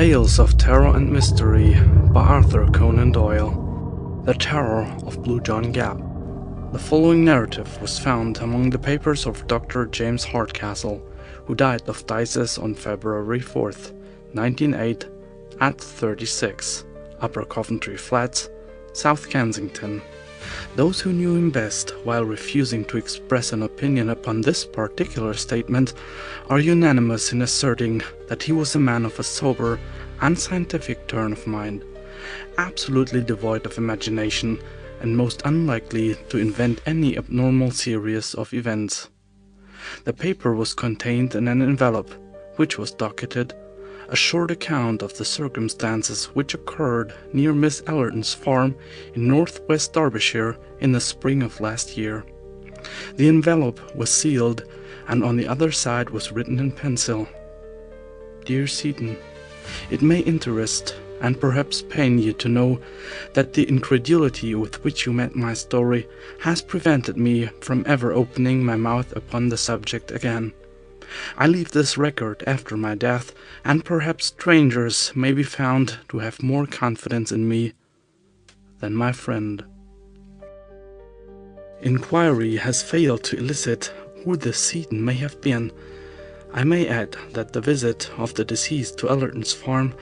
Tales of Terror and Mystery by Arthur Conan Doyle. The Terror of Blue John Cavern. The following narrative was found among the papers of Dr. James Hardcastle, who died of phthisis on February 4th, 1908, at 36, Upper Coventry Flats, South Kensington. Those who knew him best, while refusing to express an opinion upon this particular statement, are unanimous in asserting that he was a man of a sober and scientific turn of mind, absolutely devoid of imagination, and most unlikely to invent any abnormal series of events. The paper was contained in an envelope, which was docketed, a short account of the circumstances which occurred near Miss Ellerton's farm in northwest Derbyshire in the spring of last year. The envelope was sealed, and on the other side was written in pencil, "Dear Seaton, it may interest and perhaps pain you to know that the incredulity with which you met my story has prevented me from ever opening my mouth upon the subject again. I leave this record after my death, and perhaps strangers may be found to have more confidence in me than my friend." Inquiry has failed to elicit who this Seaton may have been. I may add that the visit of the deceased to Ellerton's farm,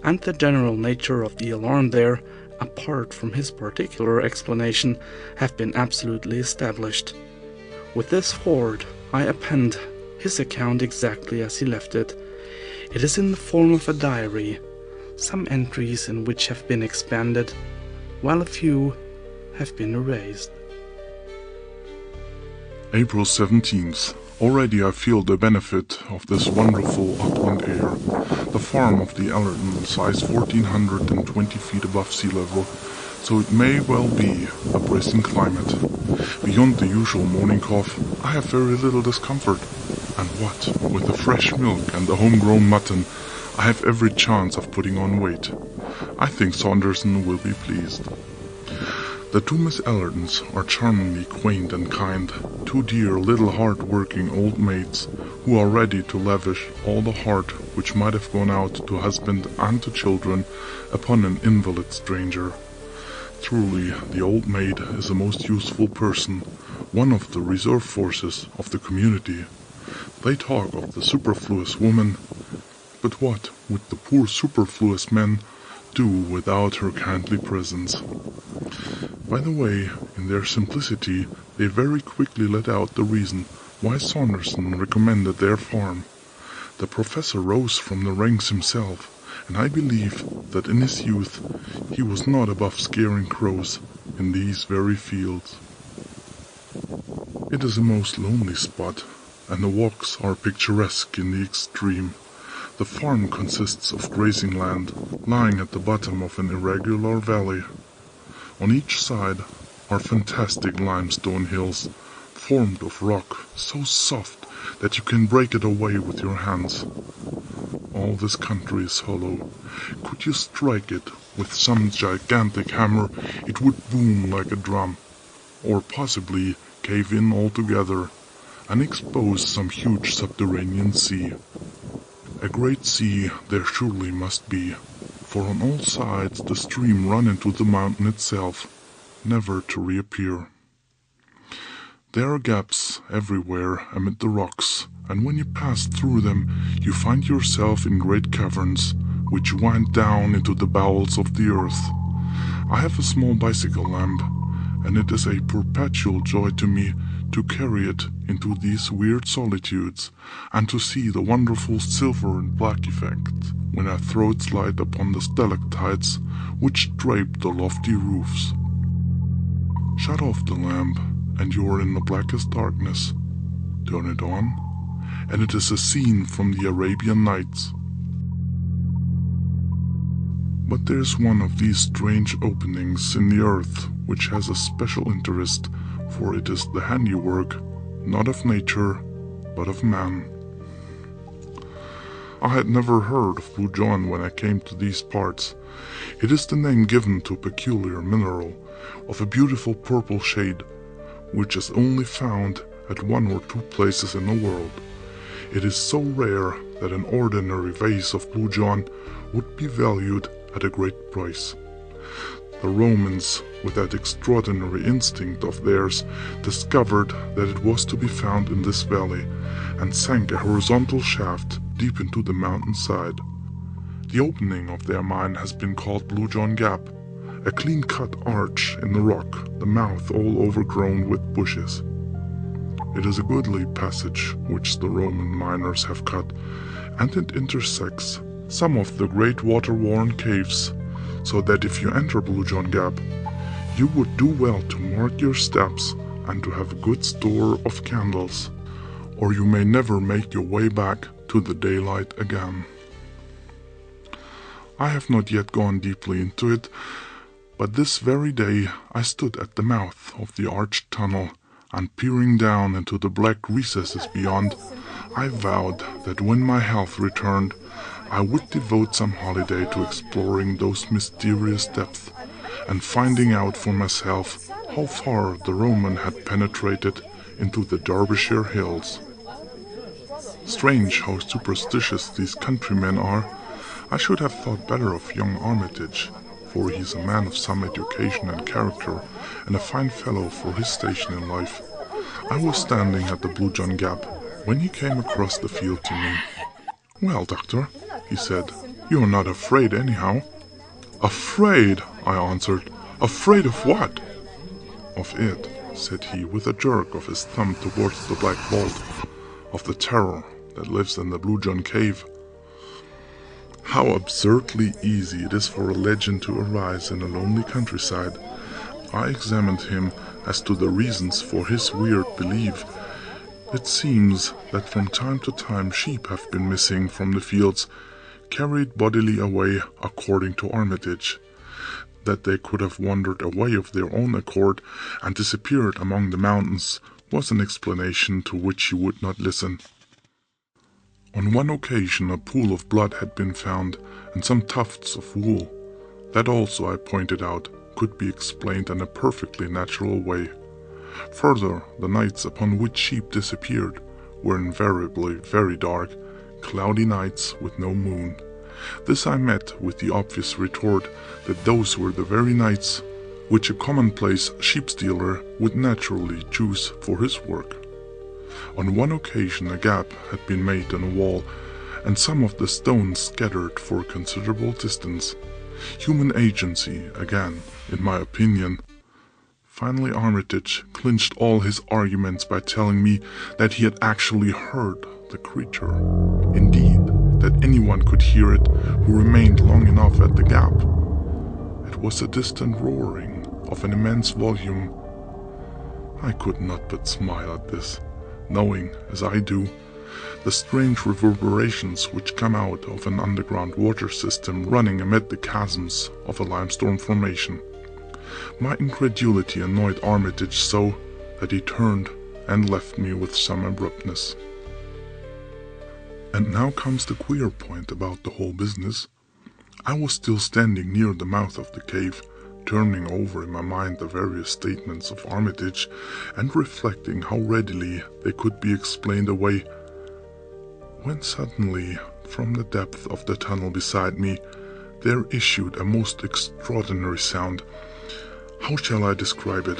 and the general nature of the alarm there, apart from his particular explanation, have been absolutely established. With this forward, I append his account exactly as he left it. It is in the form of a diary, some entries in which have been expanded, while a few have been erased. April 17th. Already I feel the benefit of this wonderful upland air. The farm of the Ellertons lies 1420 feet above sea level, so it may well be a bracing climate. Beyond the usual morning cough, I have very little discomfort. And what with the fresh milk and the homegrown mutton, I have every chance of putting on weight. I think Saunderson will be pleased. The two Miss Ellertons are charmingly quaint and kind, two dear little hard-working old maids who are ready to lavish all the heart which might have gone out to husband and to children upon an invalid stranger. Truly, the old maid is a most useful person, one of the reserve forces of the community. They talk of the superfluous woman, but what would the poor superfluous men do without her kindly presence? By the way, in their simplicity, they very quickly let out the reason why Saunderson recommended their farm. The professor rose from the ranks himself, and I believe that in his youth he was not above scaring crows in these very fields. It is a most lonely spot, and the walks are picturesque in the extreme. The farm consists of grazing land, lying at the bottom of an irregular valley. On each side are fantastic limestone hills, formed of rock so soft that you can break it away with your hands. All this country is hollow. Could you strike it with some gigantic hammer, it would boom like a drum, or possibly cave in altogether and expose some huge subterranean sea. A great sea there surely must be, for on all sides the stream run into the mountain itself, never to reappear. There are gaps everywhere amid the rocks, and when you pass through them you find yourself in great caverns, which wind down into the bowels of the earth. I have a small bicycle lamp, and it is a perpetual joy to me to carry it into these weird solitudes, and to see the wonderful silver and black effect when I throw its light upon the stalactites which drape the lofty roofs. Shut off the lamp, and you are in the blackest darkness. Turn it on, and it is a scene from the Arabian Nights. But there's one of these strange openings in the earth which has a special interest, for it is the handiwork, not of nature, but of man. I had never heard of Blue John when I came to these parts. It is the name given to a peculiar mineral, of a beautiful purple shade, which is only found at one or two places in the world. It is so rare that an ordinary vase of Blue John would be valued at a great price. The Romans, with that extraordinary instinct of theirs, discovered that it was to be found in this valley, and sank a horizontal shaft deep into the mountainside. The opening of their mine has been called Blue John Gap, a clean-cut arch in the rock, the mouth all overgrown with bushes. It is a goodly passage which the Roman miners have cut, and it intersects some of the great water-worn caves, so that if you enter Blue John Gap, you would do well to mark your steps and to have a good store of candles, or you may never make your way back to the daylight again. I have not yet gone deeply into it, but this very day I stood at the mouth of the arched tunnel, and peering down into the black recesses beyond, I vowed that when my health returned, I would devote some holiday to exploring those mysterious depths, and finding out for myself how far the Roman had penetrated into the Derbyshire hills. Strange how superstitious these countrymen are. I should have thought better of young Armitage, for he is a man of some education and character, and a fine fellow for his station in life. I was standing at the Blue John Gap when he came across the field to me. "Well, Doctor," he said, "you are not afraid anyhow." "Afraid?" I answered. "Afraid of what?" "Of it," said he, with a jerk of his thumb towards the black vault, "of the terror that lives in the Blue John Cave." How absurdly easy it is for a legend to arise in a lonely countryside. I examined him as to the reasons for his weird belief. It seems that from time to time sheep have been missing from the fields, carried bodily away according to Armitage. That they could have wandered away of their own accord and disappeared among the mountains was an explanation to which he would not listen. On one occasion a pool of blood had been found, and some tufts of wool. That also, I pointed out, could be explained in a perfectly natural way. Further, the nights upon which sheep disappeared were invariably very dark, cloudy nights with no moon. This I met with the obvious retort that those were the very nights which a commonplace sheep-stealer would naturally choose for his work. On one occasion a gap had been made in a wall, and some of the stones scattered for a considerable distance. Human agency, again, in my opinion. Finally Armitage clinched all his arguments by telling me that he had actually heard the creature. Indeed, that anyone could hear it who remained long enough at the gap. It was a distant roaring of an immense volume. I could not but smile at this, knowing, as I do, the strange reverberations which come out of an underground water system running amid the chasms of a limestone formation. My incredulity annoyed Armitage so that he turned and left me with some abruptness. And now comes the queer point about the whole business. I was still standing near the mouth of the cave, turning over in my mind the various statements of Armitage and reflecting how readily they could be explained away, when suddenly, from the depth of the tunnel beside me, there issued a most extraordinary sound. How shall I describe it?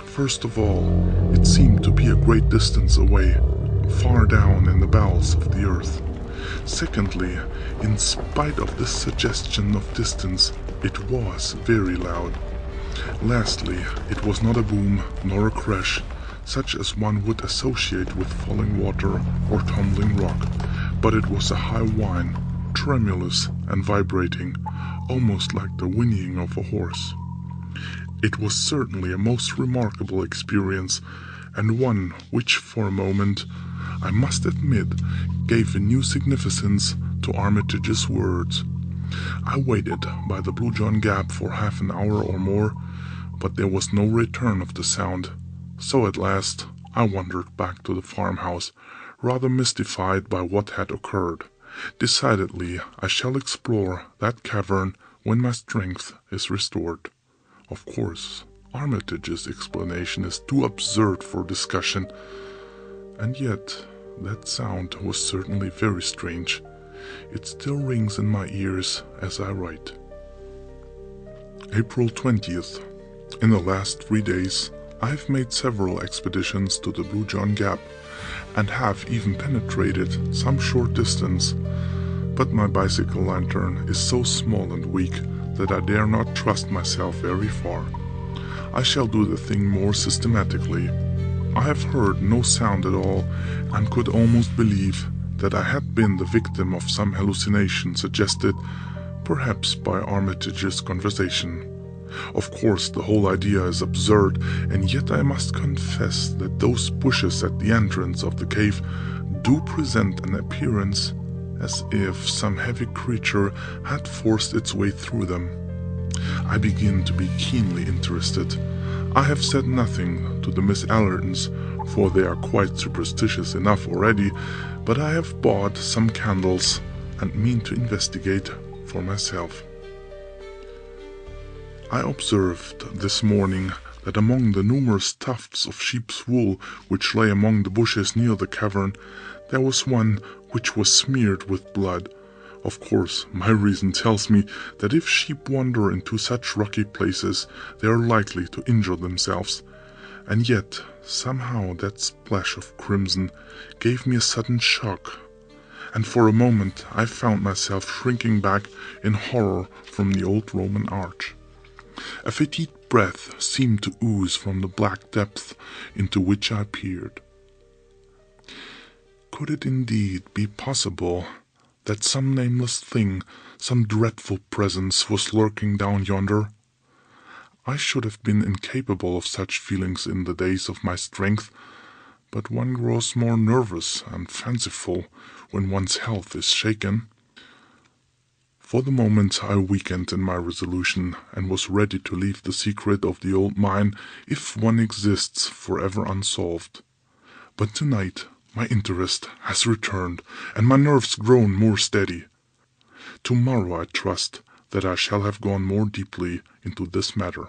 First of all, it seemed to be a great distance away, far down in the bowels of the earth. Secondly, in spite of this suggestion of distance, it was very loud. Lastly, it was not a boom nor a crash, such as one would associate with falling water or tumbling rock, but it was a high whine, tremulous and vibrating, almost like the whinnying of a horse. It was certainly a most remarkable experience, and one which for a moment, I must admit, gave a new significance to Armitage's words. I waited by the Blue John Gap for half an hour or more, but there was no return of the sound, so at last I wandered back to the farmhouse, rather mystified by what had occurred. Decidedly, I shall explore that cavern when my strength is restored. Of course, Armitage's explanation is too absurd for discussion, and yet that sound was certainly very strange. It still rings in my ears as I write. April 20th. In the last 3 days, I have made several expeditions to the Blue John Gap and have even penetrated some short distance, but my bicycle lantern is so small and weak that I dare not trust myself very far. I shall do the thing more systematically. I have heard no sound at all and could almost believe that I had been the victim of some hallucination suggested, perhaps by Armitage's conversation. Of course, the whole idea is absurd, and yet I must confess that those bushes at the entrance of the cave do present an appearance as if some heavy creature had forced its way through them. I begin to be keenly interested. I have said nothing to the Miss Allertons, for they are quite superstitious enough already, but I have bought some candles and mean to investigate for myself. I observed this morning that among the numerous tufts of sheep's wool which lay among the bushes near the cavern, there was one which was smeared with blood. Of course, my reason tells me that if sheep wander into such rocky places, they are likely to injure themselves. And yet, somehow that splash of crimson gave me a sudden shock, and for a moment I found myself shrinking back in horror from the old Roman arch. A fetid breath seemed to ooze from the black depth into which I peered. Could it indeed be possible that some nameless thing, some dreadful presence was lurking down yonder? I should have been incapable of such feelings in the days of my strength, but one grows more nervous and fanciful when one's health is shaken. For the moment I weakened in my resolution and was ready to leave the secret of the old mine, if one exists, forever unsolved. But tonight my interest has returned and my nerves grown more steady. Tomorrow I trust that I shall have gone more deeply into this matter.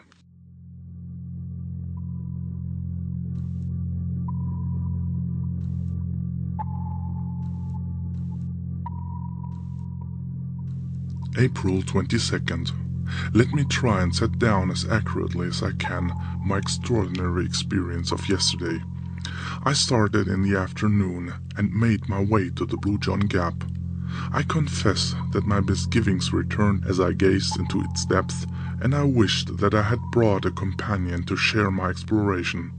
April 22nd. Let me try and set down as accurately as I can my extraordinary experience of yesterday. I started in the afternoon and made my way to the Blue John Gap. I confess that my misgivings returned as I gazed into its depth, and I wished that I had brought a companion to share my exploration.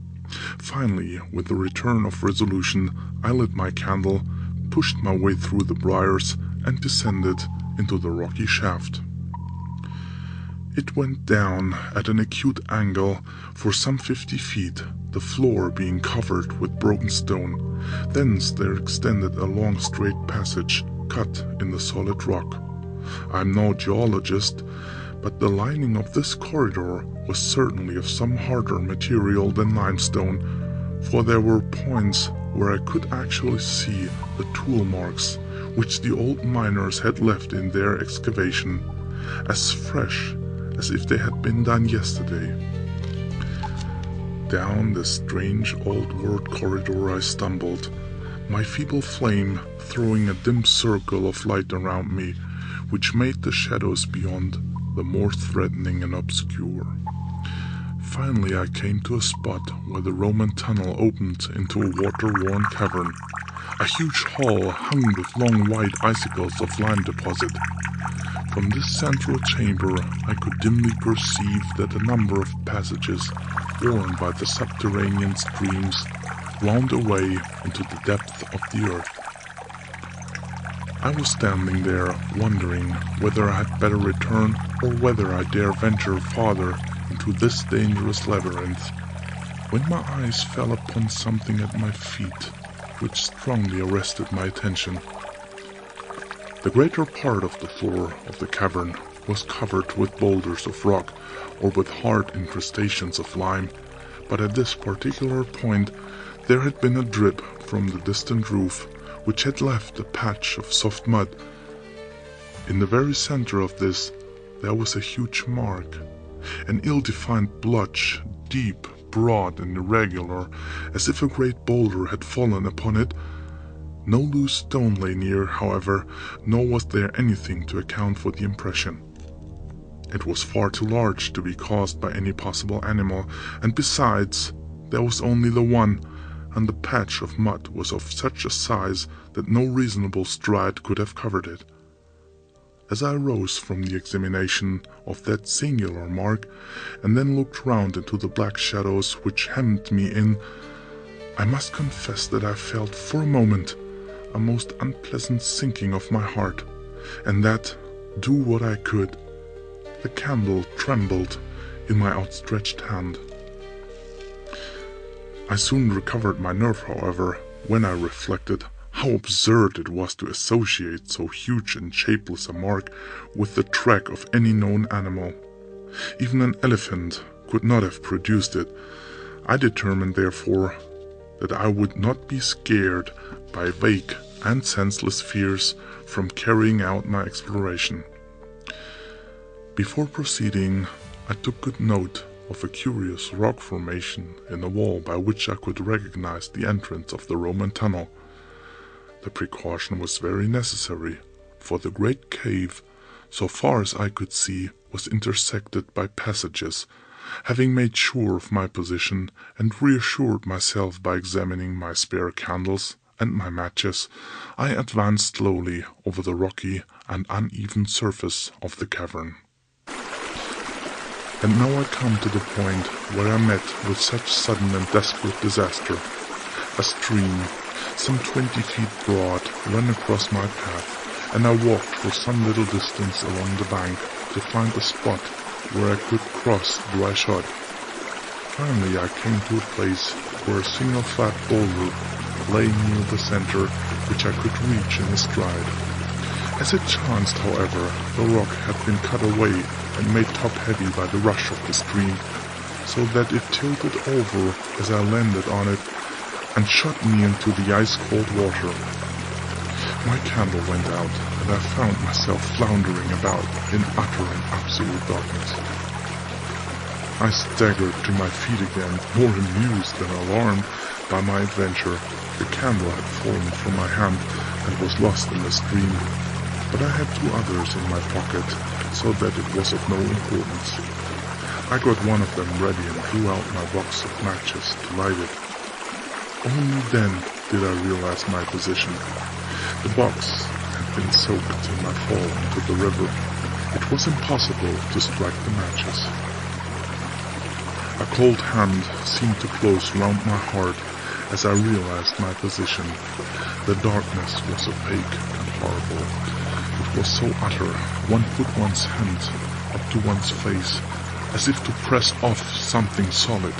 Finally, with the return of resolution, I lit my candle, pushed my way through the briars, and descended into the rocky shaft. It went down at an acute angle for some 50 feet, the floor being covered with broken stone. Thence there extended a long straight passage cut in the solid rock. I am no geologist, but the lining of this corridor was certainly of some harder material than limestone, for there were points where I could actually see the tool marks which the old miners had left in their excavation, as fresh as if they had been done yesterday. Down this strange old-world corridor I stumbled, my feeble flame throwing a dim circle of light around me, which made the shadows beyond the more threatening and obscure. Finally I came to a spot where the Roman tunnel opened into a water-worn cavern, a huge hall hung with long white icicles of lime deposit. From this central chamber I could dimly perceive that a number of passages, worn by the subterranean streams, wound away into the depth of the earth. I was standing there, wondering whether I had better return or whether I dare venture farther into this dangerous labyrinth, when my eyes fell upon something at my feet which strongly arrested my attention. The greater part of the floor of the cavern was covered with boulders of rock or with hard incrustations of lime, but at this particular point there had been a drip from the distant roof, which had left a patch of soft mud. In the very center of this there was a huge mark, an ill-defined blotch, deep, broad and irregular, as if a great boulder had fallen upon it, No loose stone lay near, however, nor was there anything to account for the impression. It was far too large to be caused by any possible animal, and besides, there was only the one, and the patch of mud was of such a size that no reasonable stride could have covered it. As I rose from the examination of that singular mark, and then looked round into the black shadows which hemmed me in, I must confess that I felt for a moment a most unpleasant sinking of my heart, and that, do what I could, the candle trembled in my outstretched hand. I soon recovered my nerve, however, when I reflected how absurd it was to associate so huge and shapeless a mark with the track of any known animal. Even an elephant could not have produced it. I determined, therefore, that I would not be scared by vague and senseless fears from carrying out my exploration. Before proceeding, I took good note of a curious rock formation in the wall by which I could recognize the entrance of the Roman tunnel. The precaution was very necessary, for the great cave, so far as I could see, was intersected by passages. Having made sure of my position and reassured myself by examining my spare candles and my matches, I advanced slowly over the rocky and uneven surface of the cavern. And now I come to the point where I met with such sudden and desperate disaster. A stream, some 20 feet broad, ran across my path, and I walked for some little distance along the bank to find a spot where I could cross dry shod. Finally I came to a place where a single flat boulder lay near the center, which I could reach in a stride. As it chanced, however, the rock had been cut away and made top-heavy by the rush of the stream, so that it tilted over as I landed on it and shot me into the ice-cold water. My candle went out, and I found myself floundering about in utter and absolute darkness. I staggered to my feet again, more amused than alarmed by my adventure. The candle had fallen from my hand and was lost in the stream, but I had 2 others in my pocket, so that it was of no importance. I got one of them ready and drew out my box of matches to light it. Only then did I realize my position. The box had been soaked in my fall into the river. It was impossible to strike the matches. A cold hand seemed to close round my heart as I realized my position. The darkness was opaque and horrible. It was so utter, one put one's hand up to one's face, as if to press off something solid.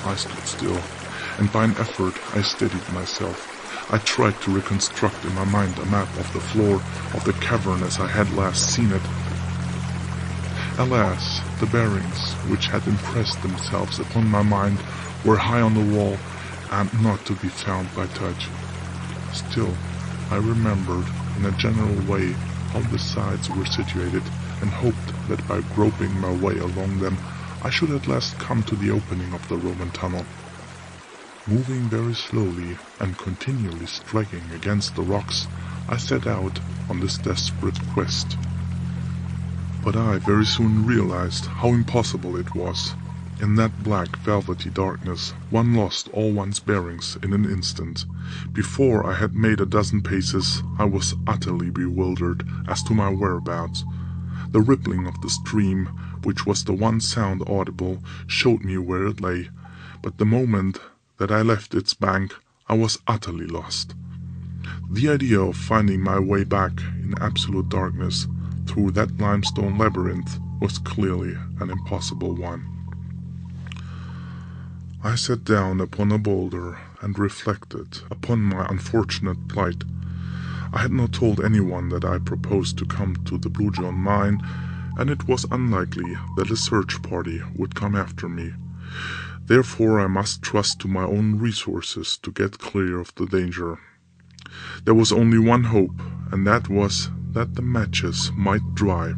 I stood still, and by an effort I steadied myself. I tried to reconstruct in my mind a map of the floor of the cavern as I had last seen it. Alas, the bearings which had impressed themselves upon my mind were high on the wall and not to be found by touch. Still, I remembered in a general way how the sides were situated, and hoped that by groping my way along them I should at last come to the opening of the Roman tunnel. Moving very slowly and continually striking against the rocks, I set out on this desperate quest. But I very soon realized how impossible it was. In that black velvety darkness one lost all one's bearings in an instant. Before I had made a dozen paces I was utterly bewildered as to my whereabouts. The rippling of the stream, which was the one sound audible, showed me where it lay, but the moment that I left its bank I was utterly lost. The idea of finding my way back in absolute darkness through that limestone labyrinth was clearly an impossible one. I sat down upon a boulder and reflected upon my unfortunate plight. I had not told anyone that I proposed to come to the Blue John mine, and it was unlikely that a search party would come after me. Therefore I must trust to my own resources to get clear of the danger. There was only one hope, and that was that the matches might dry.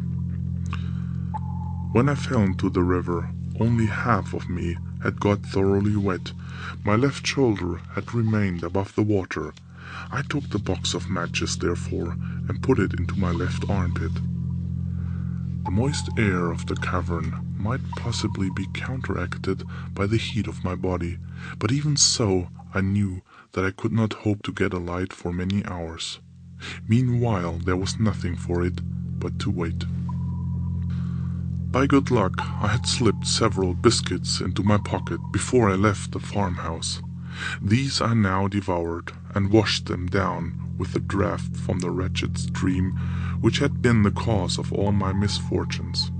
When I fell into the river, only half of me had got thoroughly wet. My left shoulder had remained above the water, I took the box of matches, therefore, and put it into my left armpit. The moist air of the cavern might possibly be counteracted by the heat of my body, but even so, I knew that I could not hope to get a light for many hours. Meanwhile, there was nothing for it but to wait. By good luck, I had slipped several biscuits into my pocket before I left the farmhouse. These I now devoured and washed them down with the draught from the wretched stream which had been the cause of all my misfortunes.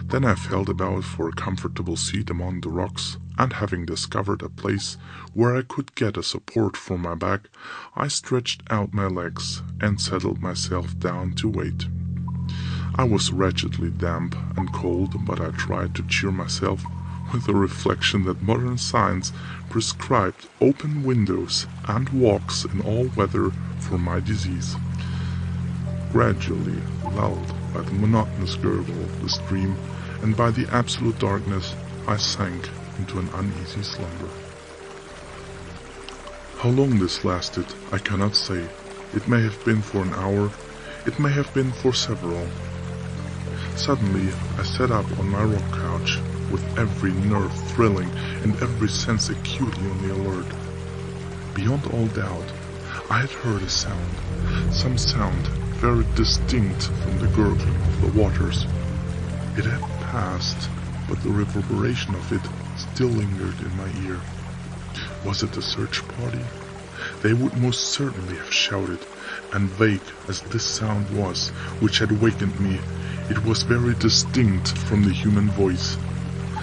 Then I felt about for a comfortable seat among the rocks, and having discovered a place where I could get a support for my back, I stretched out my legs and settled myself down to wait. I was wretchedly damp and cold, but I tried to cheer myself with the reflection that modern science prescribed open windows and walks in all weather for my disease. Gradually, lulled by the monotonous gurgle of the stream and by the absolute darkness, I sank into an uneasy slumber. How long this lasted, I cannot say. It may have been for an hour, it may have been for several. Suddenly, I sat up on my rock couch, with every nerve thrilling and every sense acutely on the alert. Beyond all doubt, I had heard a sound, some sound very distinct from the gurgling of the waters. It had passed, but the reverberation of it still lingered in my ear. Was it a search party? They would most certainly have shouted, and vague as this sound was which had wakened me, it was very distinct from the human voice.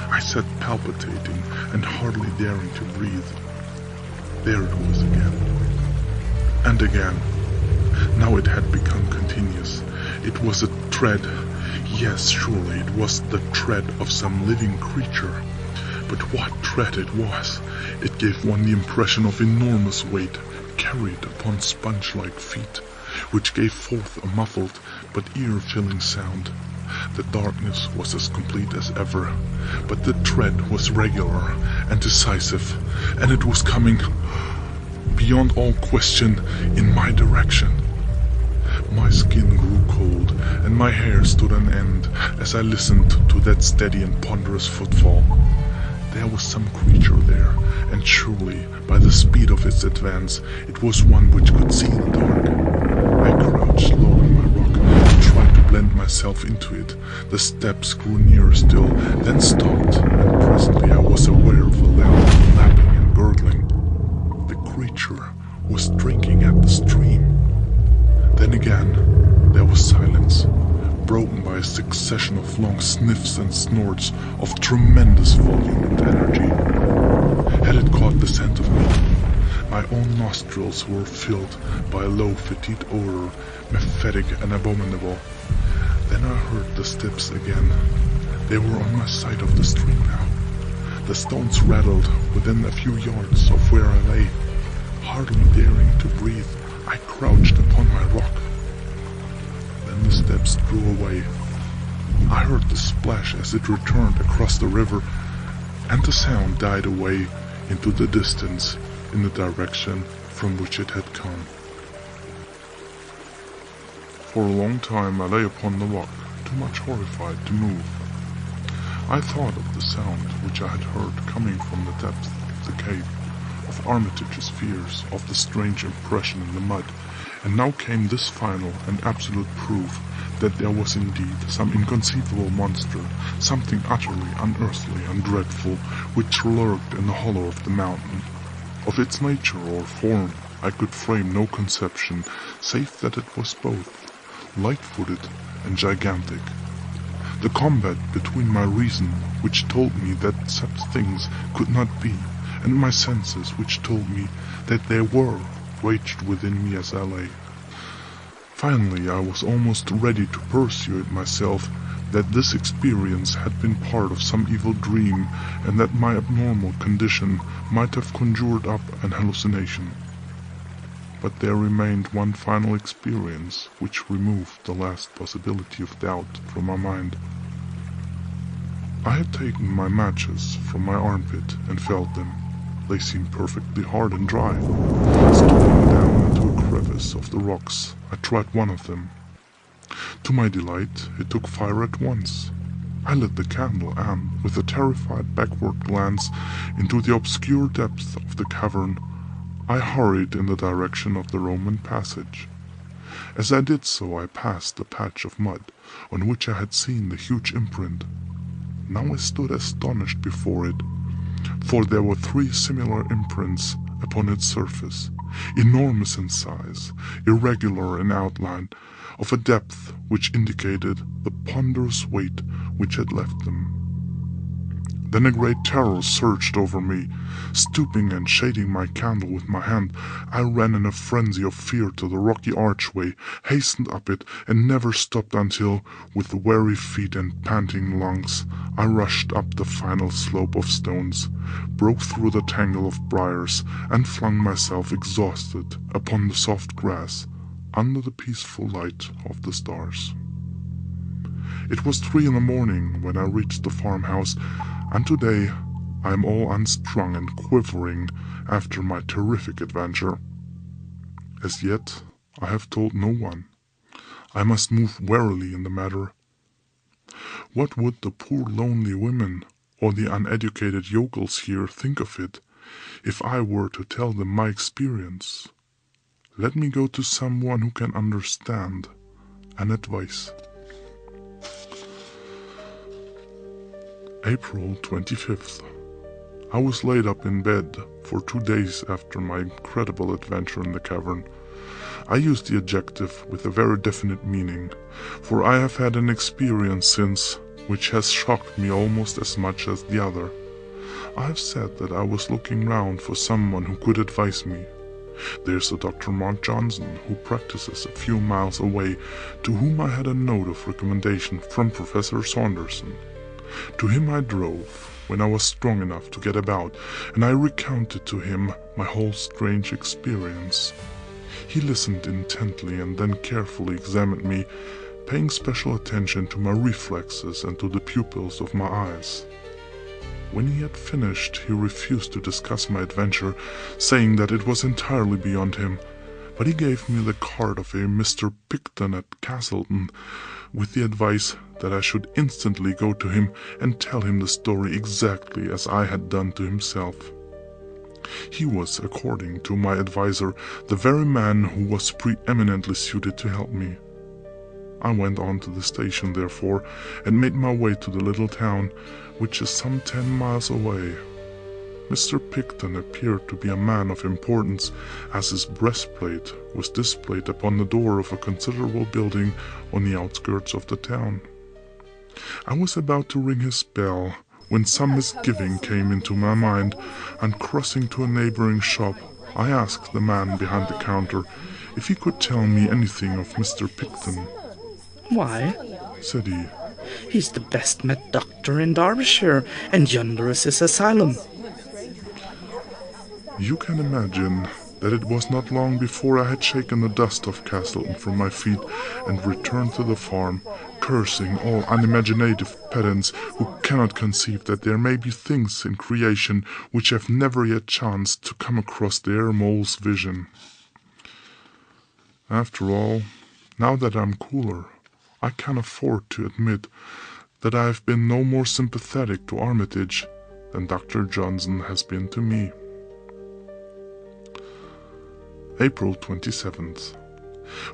I sat palpitating and hardly daring to breathe. There it was again. And again. Now it had become continuous. It was a tread. Yes, surely it was the tread of some living creature. But what tread it was! It gave one the impression of enormous weight, carried upon sponge-like feet, which gave forth a muffled but ear-filling sound. The darkness was as complete as ever, but the tread was regular and decisive, and it was coming, beyond all question, in my direction. My skin grew cold, and my hair stood on end as I listened to that steady and ponderous footfall. There was some creature there, and surely, by the speed of its advance, it was one which could see in the dark. I crouched low on my rock and tried to blend myself into it. The steps grew nearer still, then stopped, and presently I was aware of a loud lapping and gurgling. The creature was drinking at the stream. Then again, there was silence, broken by a succession of long sniffs and snorts of tremendous volume and energy. Had it caught the scent of me? My own nostrils were filled by a low, fetid odor, mephitic and abominable. Then I heard the steps again. They were on my side of the stream now. The stones rattled within a few yards of where I lay. Hardly daring to breathe, I crouched upon my rock. Then the steps drew away. I heard the splash as it returned across the river, and the sound died away into the distance in the direction from which it had come. For a long time I lay upon the rock, too much horrified to move. I thought of the sound which I had heard coming from the depths of the cave, of Armitage's fears, of the strange impression in the mud, and now came this final and absolute proof that there was indeed some inconceivable monster, something utterly unearthly and dreadful, which lurked in the hollow of the mountain. Of its nature or form I could frame no conception, save that it was both light-footed and gigantic. The combat between my reason, which told me that such things could not be, and my senses, which told me that they were, raged within me as I lay. Finally, I was almost ready to persuade myself that this experience had been part of some evil dream, and that my abnormal condition might have conjured up an hallucination. But there remained one final experience which removed the last possibility of doubt from my mind. I had taken my matches from my armpit and felt them. They seemed perfectly hard and dry. Stooping down into a crevice of the rocks, I tried one of them. To my delight, it took fire at once. I lit the candle and, with a terrified backward glance into the obscure depths of the cavern, I hurried in the direction of the Roman passage. As I did so, I passed a patch of mud on which I had seen the huge imprint. Now I stood astonished before it, for there were 3 similar imprints upon its surface, enormous in size, irregular in outline, of a depth which indicated the ponderous weight which had left them. Then a great terror surged over me. Stooping and shading my candle with my hand, I ran in a frenzy of fear to the rocky archway, hastened up it, and never stopped until, with weary feet and panting lungs, I rushed up the final slope of stones, broke through the tangle of briars, and flung myself exhausted upon the soft grass, under the peaceful light of the stars. It was 3 in the morning when I reached the farmhouse, and today I am all unstrung and quivering after my terrific adventure. As yet, I have told no one. I must move warily in the matter. What would the poor lonely women or the uneducated yokels here think of it, if I were to tell them my experience? Let me go to someone who can understand and advise. April 25th. I was laid up in bed for 2 days after my incredible adventure in the cavern. I use the adjective with a very definite meaning, for I have had an experience since which has shocked me almost as much as the other. I have said that I was looking round for someone who could advise me. There's a Dr. Mark Johnson who practices a few miles away, to whom I had a note of recommendation from Professor Saunderson. To him I drove when I was strong enough to get about, and I recounted to him my whole strange experience. He listened intently and then carefully examined me, paying special attention to my reflexes and to the pupils of my eyes. When he had finished, he refused to discuss my adventure, saying that it was entirely beyond him, but he gave me the card of a Mr. Picton at Castleton, with the advice that I should instantly go to him and tell him the story exactly as I had done to himself. He was, according to my adviser, the very man who was preeminently suited to help me. I went on to the station, therefore, and made my way to the little town, which is some 10 miles away. Mr. Picton appeared to be a man of importance, as his breastplate was displayed upon the door of a considerable building on the outskirts of the town. I was about to ring his bell when some misgiving came into my mind, and crossing to a neighboring shop, I asked the man behind the counter if he could tell me anything of Mr. Picton. "Why," said he, "he's the best met doctor in Derbyshire, and yonder is his asylum." You can imagine that it was not long before I had shaken the dust of Castleton from my feet and returned to the farm, cursing all unimaginative pedants who cannot conceive that there may be things in creation which have never yet chanced to come across their mole's vision. After all, now that I'm cooler, I can afford to admit that I have been no more sympathetic to Armitage than Dr. Johnson has been to me. April 27th.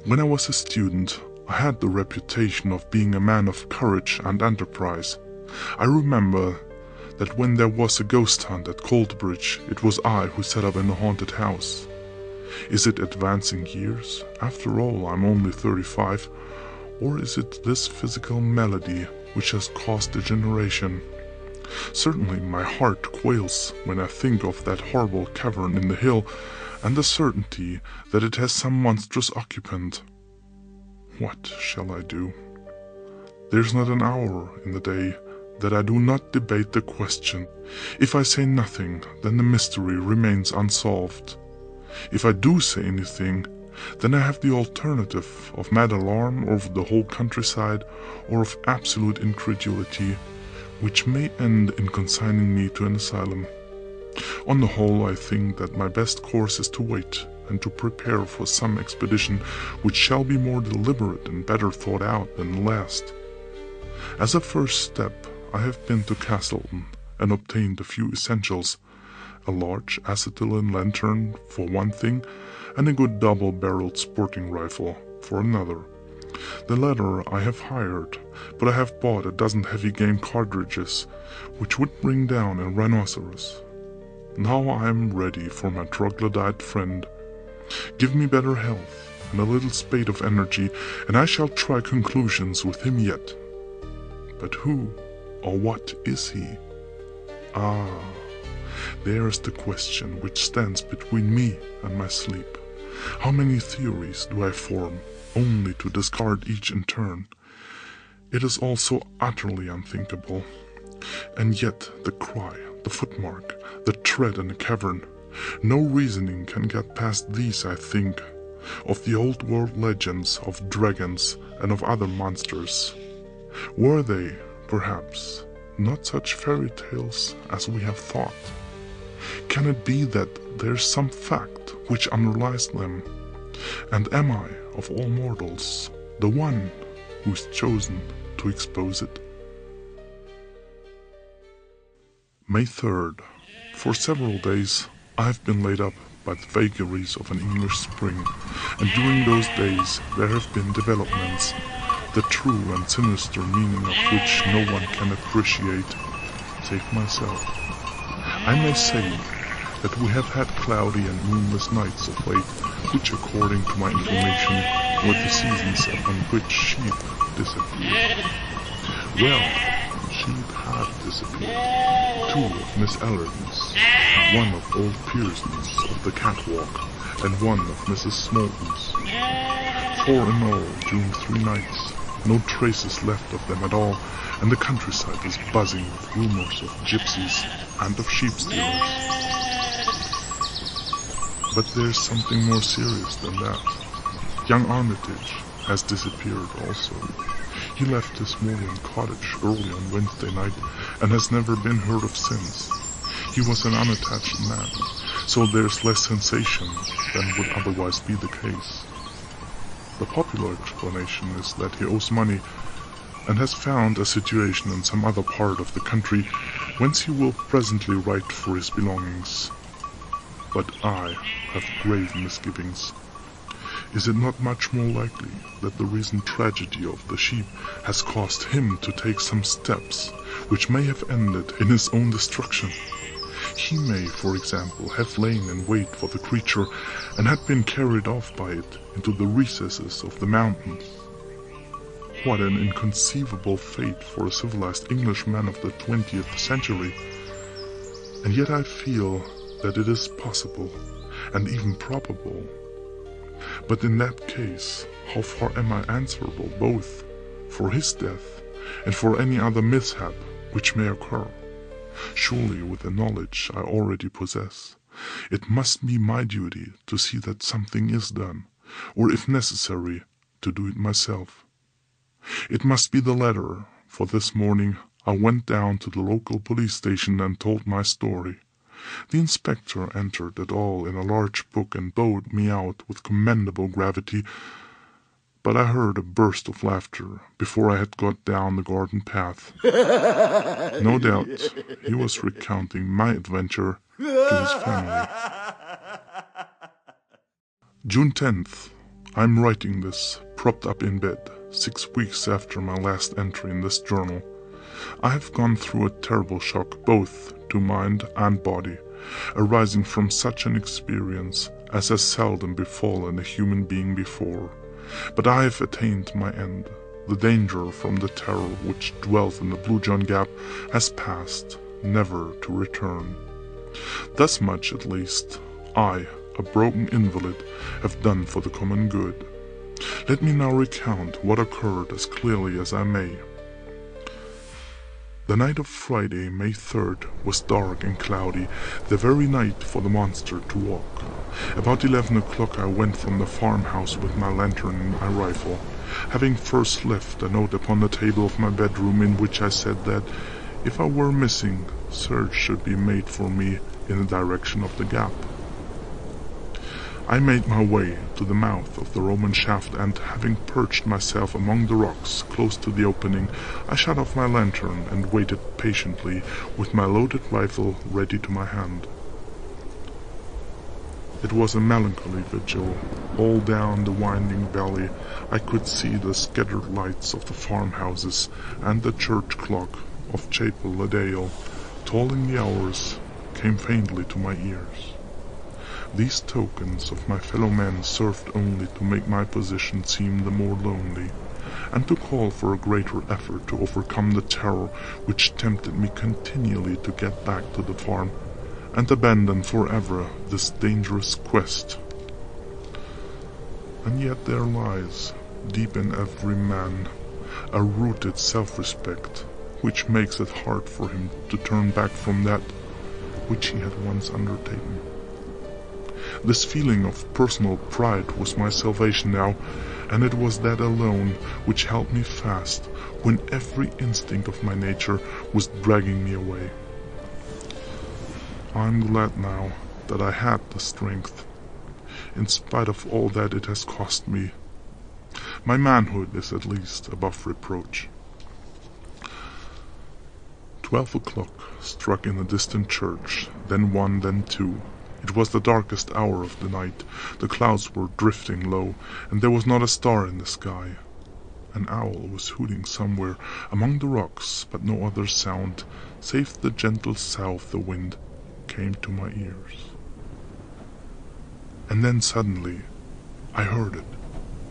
When I was a student, I had the reputation of being a man of courage and enterprise. I remember that when there was a ghost hunt at Coldbridge, it was I who set up in the haunted house. Is it advancing years? After all, I'm only 35. Or is it this physical malady which has caused degeneration? Certainly my heart quails when I think of that horrible cavern in the hill, and the certainty that it has some monstrous occupant. What shall I do? There's not an hour in the day that I do not debate the question. If I say nothing, then the mystery remains unsolved. If I do say anything, then I have the alternative of mad alarm over the whole countryside, or of absolute incredulity, which may end in consigning me to an asylum. On the whole, I think that my best course is to wait and to prepare for some expedition which shall be more deliberate and better thought out than the last. As a first step, I have been to Castleton and obtained a few essentials, a large acetylene lantern for one thing, and a good double-barreled sporting rifle for another. The latter I have hired, but I have bought a dozen heavy game cartridges, which would bring down a rhinoceros. Now I am ready for my troglodyte friend. Give me better health and a little spate of energy, and I shall try conclusions with him yet. But who or what is he? Ah, there is the question which stands between me and my sleep. How many theories do I form, only to discard each in turn? It is all so utterly unthinkable. And yet the cry, the footmark, the tread in the cavern, no reasoning can get past these, I think, of the old world legends of dragons and of other monsters. Were they, perhaps, not such fairy tales as we have thought? Can it be that there's some fact which underlies them? And am I, of all mortals, the one who's chosen to expose it? May 3rd. For several days I have been laid up by the vagaries of an English spring, and during those days there have been developments, the true and sinister meaning of which no one can appreciate, save myself. I may say that we have had cloudy and moonless nights of late, which, according to my information, were the seasons upon which sheep disappeared. Well, sheep have disappeared. 2 of Miss Allerton's, 1 of old Pearson's of the catwalk, and 1 of Mrs. Smolton's. 4 in all during 3 nights. No traces left of them at all, and the countryside is buzzing with rumors of gypsies and of sheep stealers. But there's something more serious than that. Young Armitage has disappeared also. He left his Moorland cottage early on Wednesday night and has never been heard of since. He was an unattached man, so there's less sensation than would otherwise be the case. The popular explanation is that he owes money and has found a situation in some other part of the country whence he will presently write for his belongings. But I have grave misgivings. Is it not much more likely that the recent tragedy of the sheep has caused him to take some steps which may have ended in his own destruction? He may, for example, have lain in wait for the creature and had been carried off by it into the recesses of the mountains. What an inconceivable fate for a civilized Englishman of the 20th century. And yet I feel that it is possible, and even probable. But in that case, how far am I answerable both for his death and for any other mishap which may occur? Surely, with the knowledge I already possess, it must be my duty to see that something is done, or if necessary, to do it myself. It must be the latter, for this morning I went down to the local police station and told my story. The inspector entered it all in a large book and bowed me out with commendable gravity, but I heard a burst of laughter before I had got down the garden path. No doubt he was recounting my adventure to his family. June 10th. I'm writing this, propped up in bed, 6 weeks after my last entry in this journal. I have gone through a terrible shock both to mind and body, arising from such an experience as has seldom befallen a human being before. But I have attained my end. The danger from the terror which dwelt in the Blue John Gap has passed, never to return. Thus much, at least, I, a broken invalid, have done for the common good. Let me now recount what occurred as clearly as I may. The night of Friday, May 3rd, was dark and cloudy, the very night for the monster to walk. About 11 o'clock I went from the farmhouse with my lantern and my rifle, having first left a note upon the table of my bedroom in which I said that, if I were missing, search should be made for me in the direction of the gap. I made my way to the mouth of the Roman shaft, and having perched myself among the rocks close to the opening, I shut off my lantern and waited patiently with my loaded rifle ready to my hand. It was a melancholy vigil. All down the winding valley I could see the scattered lights of the farmhouses and the church clock of Chapel Ladale, tolling the hours, came faintly to my ears. These tokens of my fellow men served only to make my position seem the more lonely, and to call for a greater effort to overcome the terror which tempted me continually to get back to the farm and abandon forever this dangerous quest. And yet there lies, deep in every man, a rooted self-respect which makes it hard for him to turn back from that which he had once undertaken. This feeling of personal pride was my salvation now, and it was that alone which held me fast when every instinct of my nature was dragging me away. I'm glad now that I had the strength, in spite of all that it has cost me. My manhood is at least above reproach. 12 o'clock struck in a distant church, then 1, then 2. It was the darkest hour of the night. The clouds were drifting low, and there was not a star in the sky. An owl was hooting somewhere among the rocks, but no other sound, save the gentle sough of the wind, came to my ears. And then suddenly I heard it.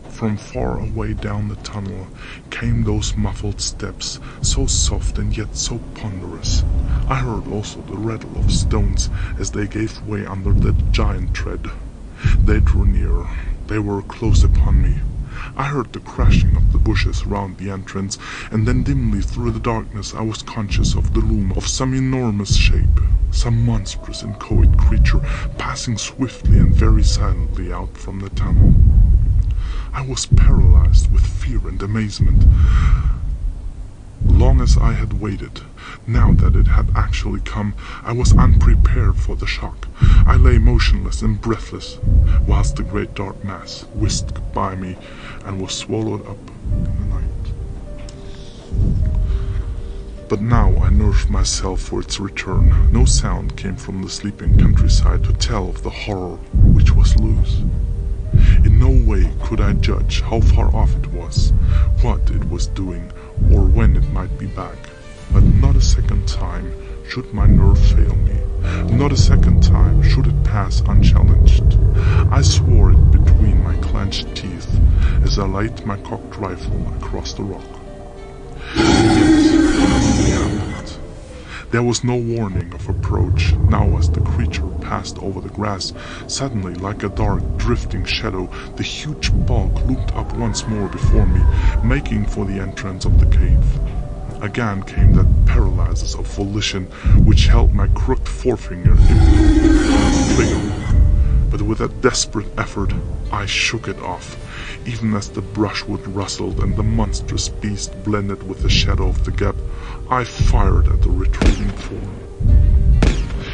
From far away down the tunnel came those muffled steps, so soft and yet so ponderous. I heard also the rattle of stones as they gave way under the giant tread. They drew nearer. They were close upon me. I heard the crashing of the bushes round the entrance, and then dimly through the darkness I was conscious of the loom of some enormous shape, some monstrous inchoate creature passing swiftly and very silently out from the tunnel. I was paralyzed with fear and amazement. Long as I had waited, now that it had actually come, I was unprepared for the shock. I lay motionless and breathless, whilst the great dark mass whisked by me and was swallowed up in the night. But now I nerved myself for its return. No sound came from the sleeping countryside to tell of the horror which was loose. In no way could I judge how far off it was, what it was doing, or when it might be back. But not a second time should my nerve fail me. Not a second time should it pass unchallenged. I swore it between my clenched teeth as I laid my cocked rifle across the rock. And yet, nothing happened. There was no warning of approach. Now as the creature passed over the grass, suddenly, like a dark, drifting shadow, the huge bulk loomed up once more before me, making for the entrance of the cave. Again came that paralysis of volition which held my crooked forefinger impotently on the trigger. But with a desperate effort, I shook it off, even as the brushwood rustled and the monstrous beast blended with the shadow of the gap. I fired at the retreating form.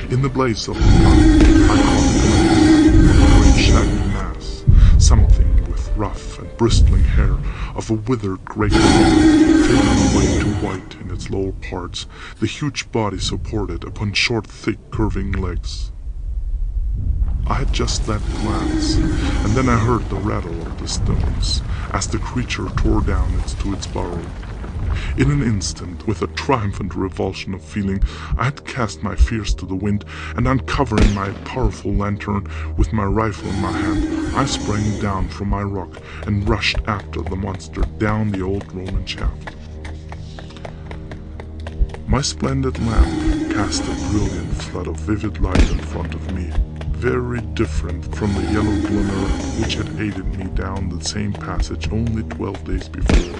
In the blaze of the gun, I caught a glimpse of a great shaggy mass, something with rough and bristling hair of a withered grey color, fading away to white in its lower parts, the huge body supported upon short, thick, curving legs. I had just that glance, and then I heard the rattle of the stones as the creature tore down to its burrow. In an instant, with a triumphant revulsion of feeling, I had cast my fears to the wind, and uncovering my powerful lantern with my rifle in my hand, I sprang down from my rock and rushed after the monster down the old Roman shaft. My splendid lamp cast a brilliant flood of vivid light in front of me, very different from the yellow glimmer which had aided me down the same passage only 12 days before.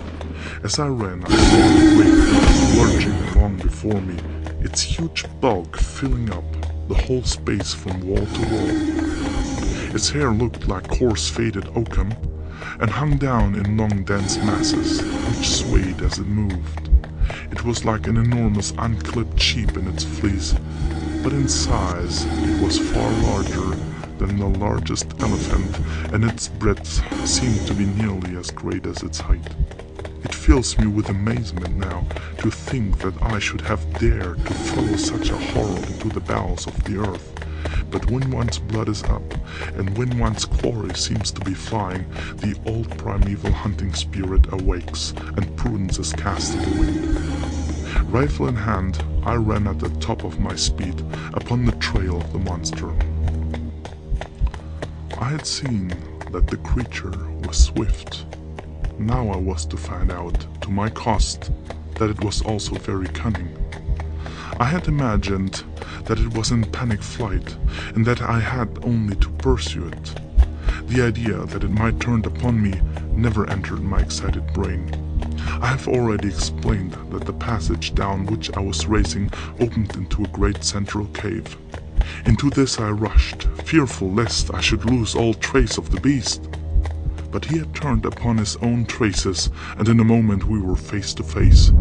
As I ran, I saw the great beast lurching along before me, its huge bulk filling up the whole space from wall to wall. Its hair looked like coarse faded oakum, and hung down in long dense masses, which swayed as it moved. It was like an enormous unclipped sheep in its fleece, but in size it was far larger than the largest elephant, and its breadth seemed to be nearly as great as its height. It fills me with amazement now to think that I should have dared to follow such a horror into the bowels of the earth. But when one's blood is up, and when one's quarry seems to be flying, the old primeval hunting spirit awakes, and prudence is cast to the wind. Rifle in hand, I ran at the top of my speed upon the trail of the monster. I had seen that the creature was swift. Now I was to find out, to my cost, that it was also very cunning. I had imagined that it was in panic flight, and that I had only to pursue it. The idea that it might turn upon me never entered my excited brain. I have already explained that the passage down which I was racing opened into a great central cave. Into this I rushed, fearful lest I should lose all trace of the beast. But he had turned upon his own traces, and in a moment we were face to face.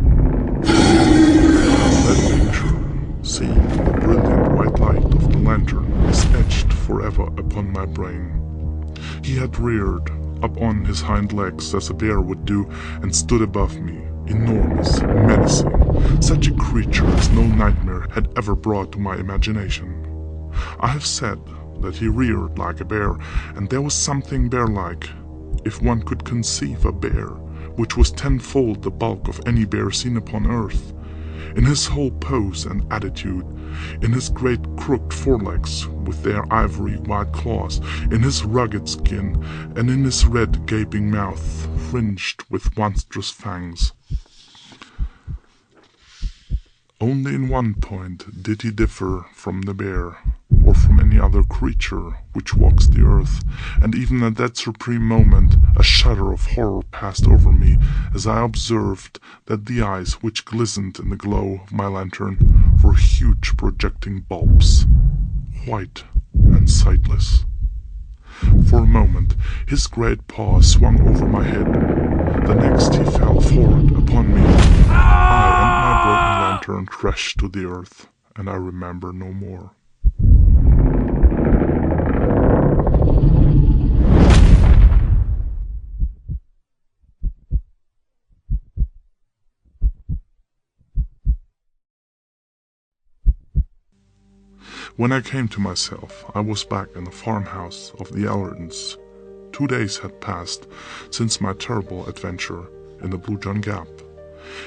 That picture, seen in the brilliant white light of the lantern, is etched forever upon my brain. He had reared up on his hind legs as a bear would do, and stood above me, enormous, menacing, such a creature as no nightmare had ever brought to my imagination. I have said that he reared like a bear, and there was something bear-like, if one could conceive a bear, which was tenfold the bulk of any bear seen upon earth. In his whole pose and attitude, in his great crooked forelegs with their ivory white claws, in his rugged skin, and in his red gaping mouth fringed with monstrous fangs. Only in one point did he differ from the bear, or from any other creature which walks the earth, and even at that supreme moment a shudder of horror passed over me as I observed that the eyes which glistened in the glow of my lantern were huge projecting bulbs, white and sightless. For a moment his great paw swung over my head. The next he fell forward upon me. I and my broken lantern crashed to the earth, and I remember no more. When I came to myself, I was back in the farmhouse of the Allertons. 2 days had passed since my terrible adventure in the Blue John Gap.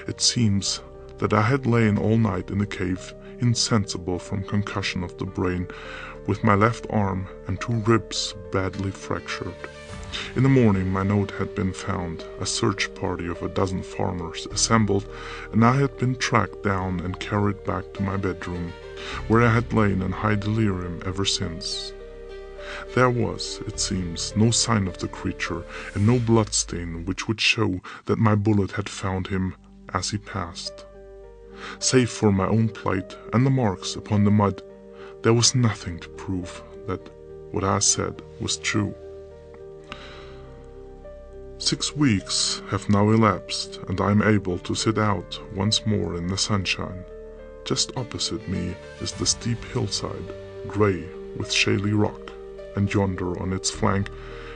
It seems that I had lain all night in the cave, insensible from concussion of the brain, with my left arm and 2 ribs badly fractured. In the morning my note had been found, a search party of 12 farmers assembled, and I had been tracked down and carried back to my bedroom, where I had lain in high delirium ever since. There was, it seems, no sign of the creature, and no bloodstain which would show that my bullet had found him as he passed. Save for my own plight and the marks upon the mud, there was nothing to prove that what I said was true. 6 weeks have now elapsed, and I am able to sit out once more in the sunshine. Just opposite me is the steep hillside, grey with shaly rock, and yonder on its flank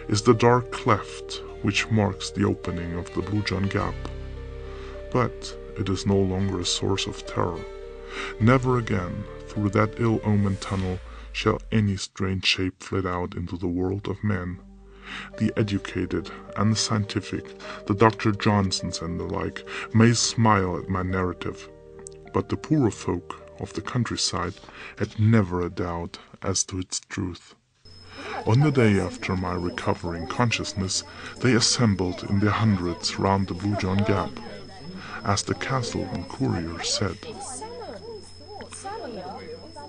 is the dark cleft which marks the opening of the Blue John Gap. But it is no longer a source of terror. Never again through that ill-omened tunnel shall any strange shape flit out into the world of men. The educated and the scientific, the Dr. Johnsons and the like, may smile at my narrative, but the poorer folk of the countryside had never a doubt as to its truth. On the day after my recovering consciousness, they assembled in their hundreds round the Blue John Gap. As the castle and courier said,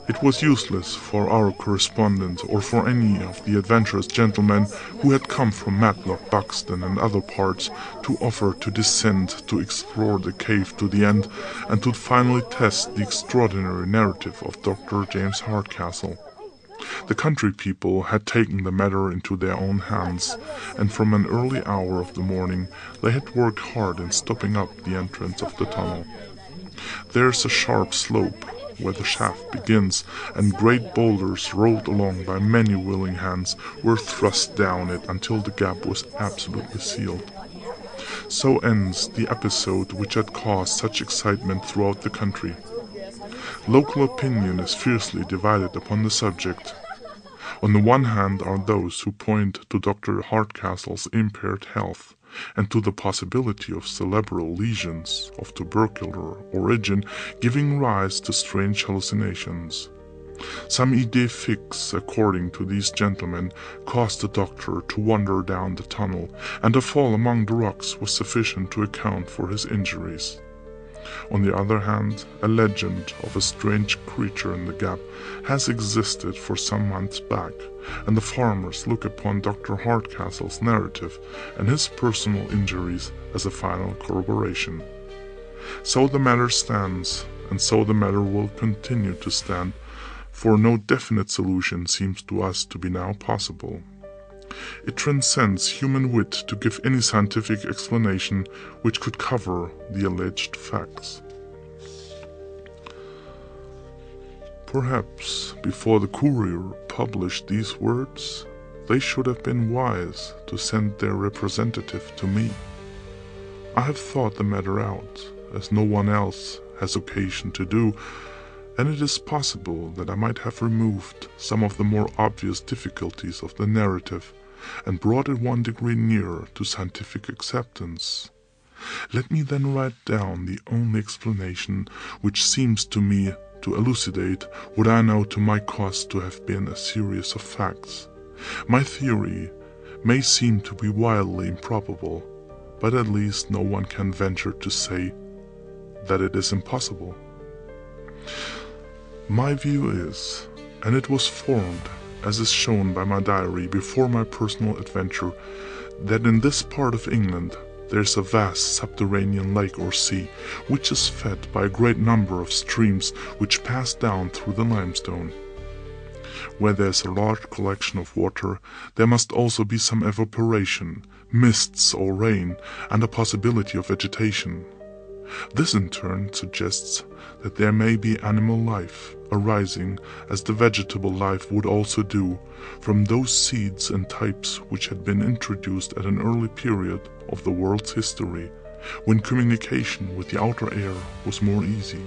it was useless for our correspondent or for any of the adventurous gentlemen who had come from Matlock, Buxton, and other parts to offer to descend to explore the cave to the end and to finally test the extraordinary narrative of Dr. James Hardcastle. The country people had taken the matter into their own hands, and from an early hour of the morning they had worked hard in stopping up the entrance of the tunnel. There's a sharp slope where the shaft begins, and great boulders rolled along by many willing hands were thrust down it until the gap was absolutely sealed. So ends the episode which had caused such excitement throughout the country. Local opinion is fiercely divided upon the subject. On the one hand are those who point to Dr. Hardcastle's impaired health and to the possibility of cerebral lesions of tubercular origin giving rise to strange hallucinations. Some idée fixe, according to these gentlemen, caused the doctor to wander down the tunnel, and a fall among the rocks was sufficient to account for his injuries. On the other hand, a legend of a strange creature in the gap has existed for some months back, and the farmers look upon Dr. Hardcastle's narrative and his personal injuries as a final corroboration. So the matter stands, and so the matter will continue to stand, for no definite solution seems to us to be now possible. It transcends human wit to give any scientific explanation which could cover the alleged facts. Perhaps before the courier published these words, they should have been wise to send their representative to me. I have thought the matter out, as no one else has occasion to do, and it is possible that I might have removed some of the more obvious difficulties of the narrative and brought it one degree nearer to scientific acceptance. Let me then write down the only explanation which seems to me to elucidate what I know to my cost to have been a series of facts. My theory may seem to be wildly improbable, but at least no one can venture to say that it is impossible. My view is, and it was formed, as is shown by my diary before my personal adventure, that in this part of England there is a vast subterranean lake or sea, which is fed by a great number of streams which pass down through the limestone. Where there is a large collection of water, there must also be some evaporation, mists or rain, and a possibility of vegetation. This in turn suggests that there may be animal life arising, as the vegetable life would also do, from those seeds and types which had been introduced at an early period of the world's history, when communication with the outer air was more easy.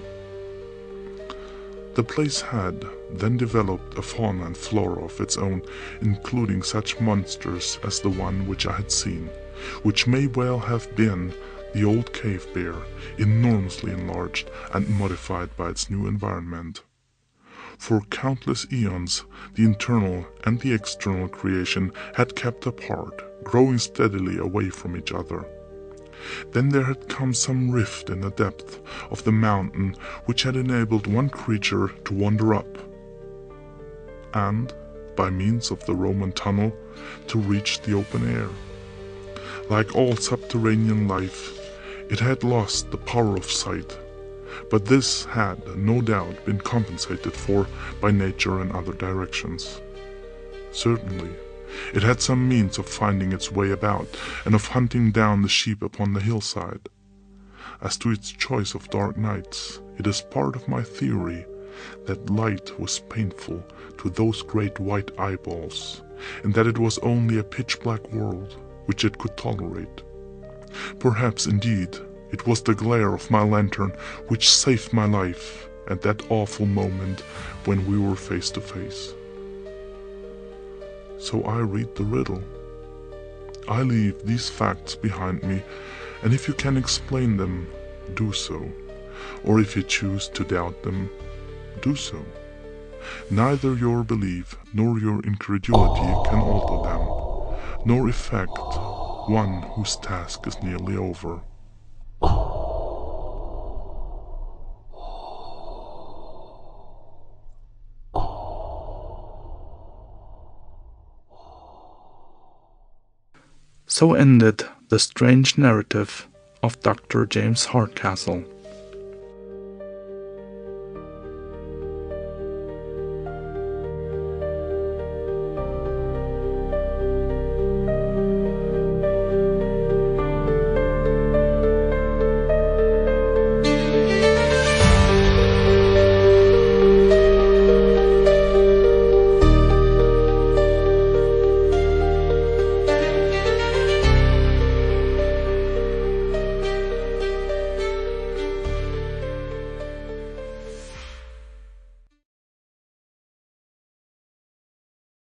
The place had then developed a fauna and flora of its own, including such monsters as the one which I had seen, which may well have been the old cave bear, enormously enlarged and modified by its new environment. For countless eons, the internal and the external creation had kept apart, growing steadily away from each other. Then there had come some rift in the depth of the mountain which had enabled one creature to wander up, and, by means of the Roman tunnel, to reach the open air. Like all subterranean life, it had lost the power of sight, but this had no doubt been compensated for by nature in other directions. Certainly, it had some means of finding its way about and of hunting down the sheep upon the hillside. As to its choice of dark nights, it is part of my theory that light was painful to those great white eyeballs, and that it was only a pitch-black world which it could tolerate. Perhaps, indeed, it was the glare of my lantern which saved my life at that awful moment when we were face to face. So I read the riddle. I leave these facts behind me, and if you can explain them, do so. Or if you choose to doubt them, do so. Neither your belief nor your incredulity can alter them, nor effect one whose task is nearly over. So ended the strange narrative of Dr. James Hardcastle.